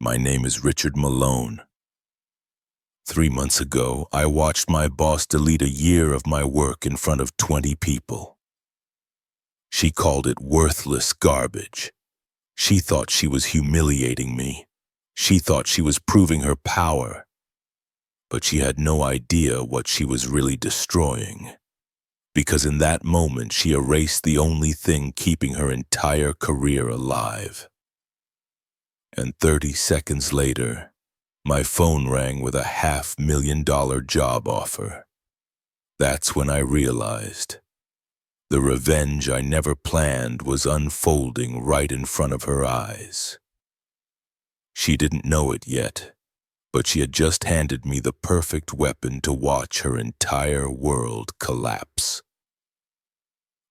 My name is Richard Malone. 3 months ago, I watched my boss delete a year of my work in front of 20 people. She called it worthless garbage. She thought she was humiliating me. She thought she was proving her power. But she had no idea what she was really destroying. Because in that moment, she erased the only thing keeping her entire career alive. And 30 seconds later, my phone rang with a $500,000 job offer. That's when I realized the revenge I never planned was unfolding right in front of her eyes. She didn't know it yet, but she had just handed me the perfect weapon to watch her entire world collapse.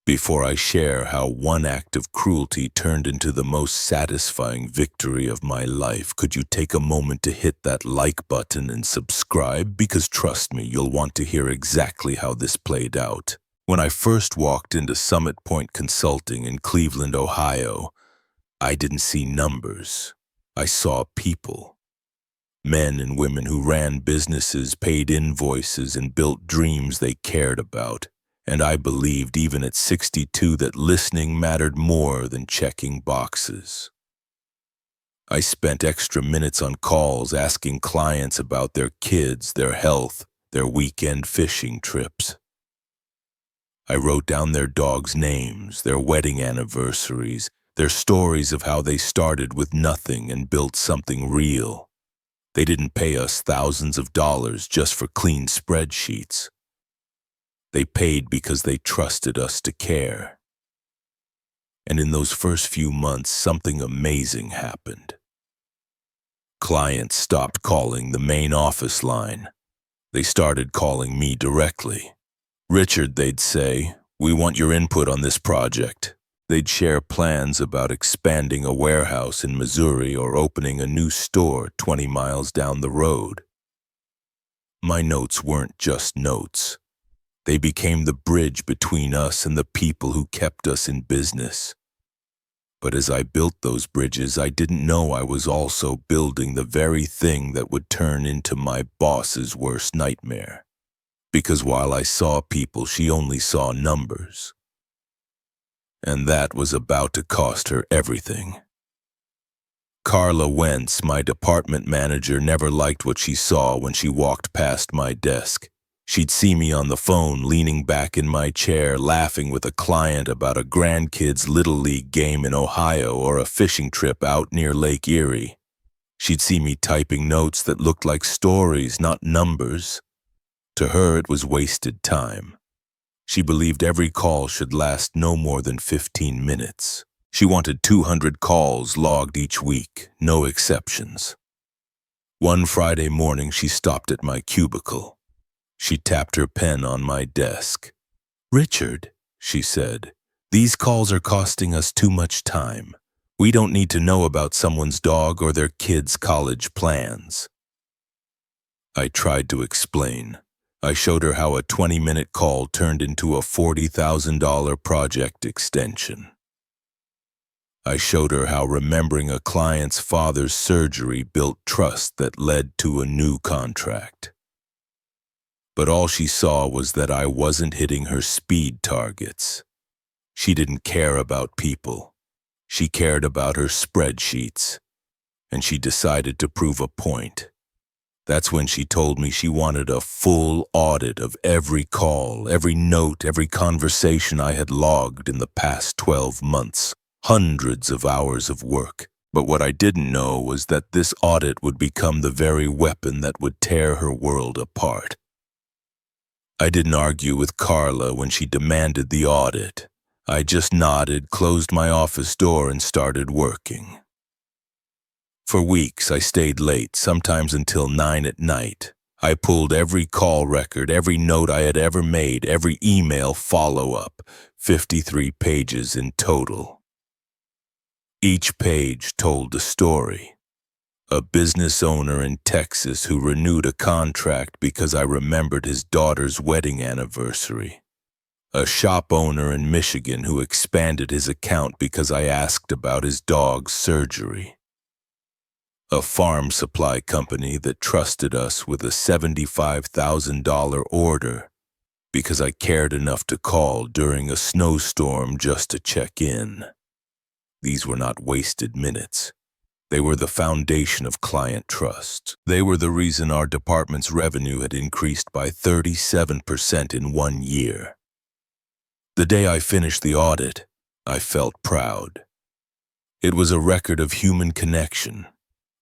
Before I share how one act of cruelty turned into the most satisfying victory of my life, could you take a moment to hit that like button and subscribe? Because trust me, you'll want to hear exactly how this played out. When I first walked into SummitPoint Consulting in Cleveland, Ohio, I didn't see numbers. I saw people. Men and women who ran businesses, paid invoices, and built dreams they cared about. And I believed even at 62 that listening mattered more than checking boxes. I spent extra minutes on calls asking clients about their kids, their health, their weekend fishing trips. I wrote down their dogs' names, their wedding anniversaries, their stories of how they started with nothing and built something real. They didn't pay us thousands of dollars just for clean spreadsheets. They paid because they trusted us to care. And in those first few months, something amazing happened. Clients stopped calling the main office line. They started calling me directly. Richard, they'd say, we want your input on this project. They'd share plans about expanding a warehouse in Missouri or opening a new store 20 miles down the road. My notes weren't just notes. They became the bridge between us and the people who kept us in business. But as I built those bridges, I didn't know I was also building the very thing that would turn into my boss's worst nightmare. Because while I saw people, she only saw numbers. And that was about to cost her everything. Carla Wentz, my department manager, never liked what she saw when she walked past my desk. She'd see me on the phone, leaning back in my chair, laughing with a client about a grandkid's Little League game in Ohio or a fishing trip out near Lake Erie. She'd see me typing notes that looked like stories, not numbers. To her, it was wasted time. She believed every call should last no more than 15 minutes. She wanted 200 calls logged each week, no exceptions. One Friday morning, she stopped at my cubicle. She tapped her pen on my desk. Richard, she said, these calls are costing us too much time. We don't need to know about someone's dog or their kids' college plans. I tried to explain. I showed her how a 20-minute call turned into a $40,000 project extension. I showed her how remembering a client's father's surgery built trust that led to a new contract. But all she saw was that I wasn't hitting her speed targets. She didn't care about people. She cared about her spreadsheets. And she decided to prove a point. That's when she told me she wanted a full audit of every call, every note, every conversation I had logged in the past 12 months. Hundreds of hours of work. But what I didn't know was that this audit would become the very weapon that would tear her world apart. I didn't argue with Carla when she demanded the audit. I just nodded, closed my office door, and started working. For weeks, I stayed late, sometimes until 9 at night. I pulled every call record, every note I had ever made, every email follow-up, 53 pages in total. Each page told a story. A business owner in Texas who renewed a contract because I remembered his daughter's wedding anniversary. A shop owner in Michigan who expanded his account because I asked about his dog's surgery. a farm supply company that trusted us with a $75,000 order because I cared enough to call during a snowstorm just to check in. These were not wasted minutes. They were the foundation of client trust. They were the reason our department's revenue had increased by 37% in 1 year. The day I finished the audit, I felt proud. It was a record of human connection,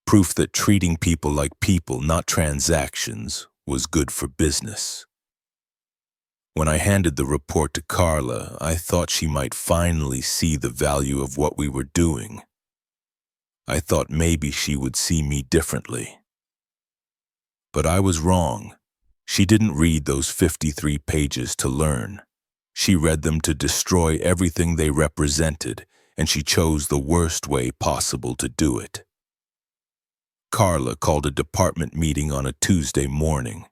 proof that treating people like people, not transactions, was good for business. When I handed the report to Carla, I thought she might finally see the value of what we were doing. I thought maybe she would see me differently. But I was wrong. She didn't read those 53 pages to learn. She read them to destroy everything they represented, and she chose the worst way possible to do it. Carla called a department meeting on a Tuesday morning.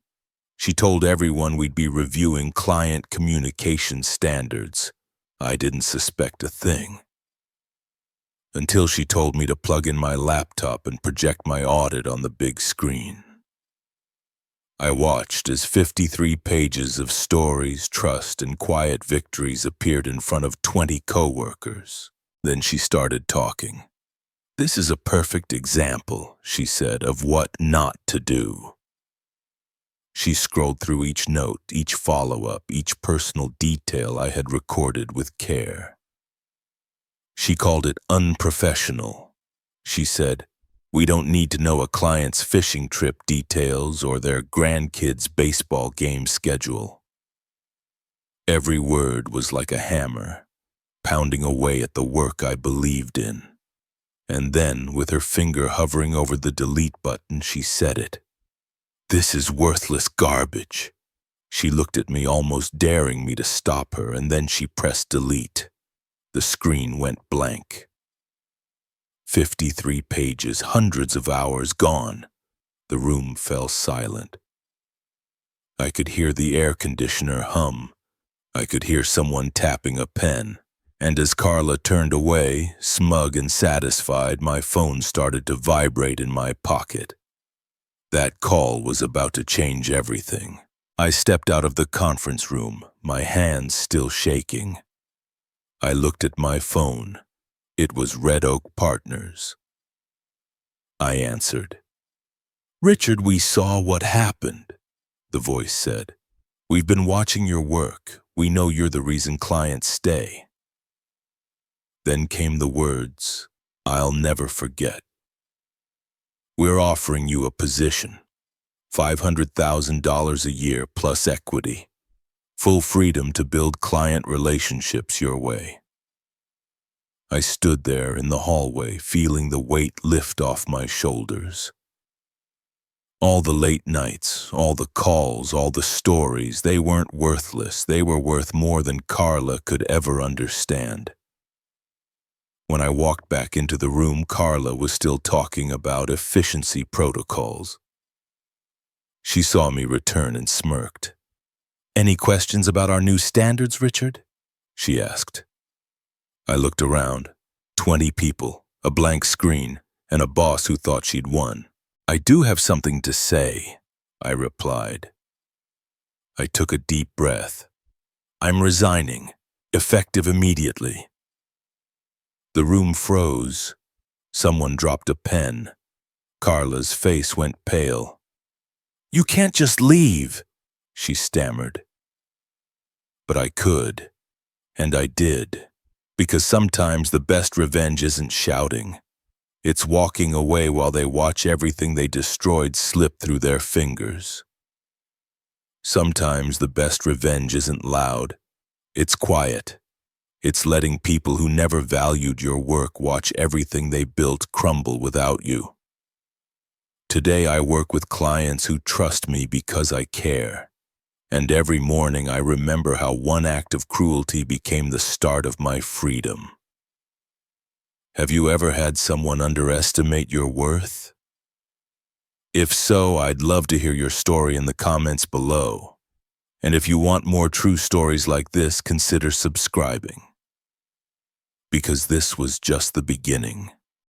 She told everyone we'd be reviewing client communication standards. I didn't suspect a thing. Until she told me to plug in my laptop and project my audit on the big screen. I watched as 53 pages of stories, trust, and quiet victories appeared in front of 20 coworkers. Then she started talking. "This is a perfect example," she said, "of what not to do." She scrolled through each note, each follow-up, each personal detail I had recorded with care. She called it unprofessional. She said, "We don't need to know a client's fishing trip details or their grandkids' baseball game schedule." Every word was like a hammer, pounding away at the work I believed in. And then, with her finger hovering over the delete button, she said it. "This is worthless garbage." She looked at me, almost daring me to stop her, and then she pressed delete. The screen went blank. 53 pages, hundreds of hours gone. The room fell silent. I could hear the air conditioner hum. I could hear someone tapping a pen. And as Carla turned away, smug and satisfied, my phone started to vibrate in my pocket. That call was about to change everything. I stepped out of the conference room, my hands still shaking. I looked at my phone. It was Red Oak Partners. I answered. "Richard, we saw what happened," the voice said. "We've been watching your work. We know you're the reason clients stay." Then came the words I'll never forget. "We're offering you a position, $500,000 a year plus equity, full freedom to build client relationships your way." I stood there in the hallway, feeling the weight lift off my shoulders. All the late nights, all the calls, all the stories, they weren't worthless. They were worth more than Carla could ever understand. When I walked back into the room, Carla was still talking about efficiency protocols. She saw me return and smirked. "Any questions about our new standards, Richard?" she asked. I looked around. 20 people, a blank screen, and a boss who thought she'd won. "I do have something to say," I replied. I took a deep breath. "I'm resigning, effective immediately." The room froze. Someone dropped a pen. Carla's face went pale. "You can't just leave," she stammered. But I could, and I did, because sometimes the best revenge isn't shouting. It's walking away while they watch everything they destroyed slip through their fingers. Sometimes the best revenge isn't loud. It's quiet. It's letting people who never valued your work watch everything they built crumble without you. Today I work with clients who trust me because I care. And every morning I remember how one act of cruelty became the start of my freedom. Have you ever had someone underestimate your worth? If so, I'd love to hear your story in the comments below. And if you want more true stories like this, consider subscribing. Because this was just the beginning.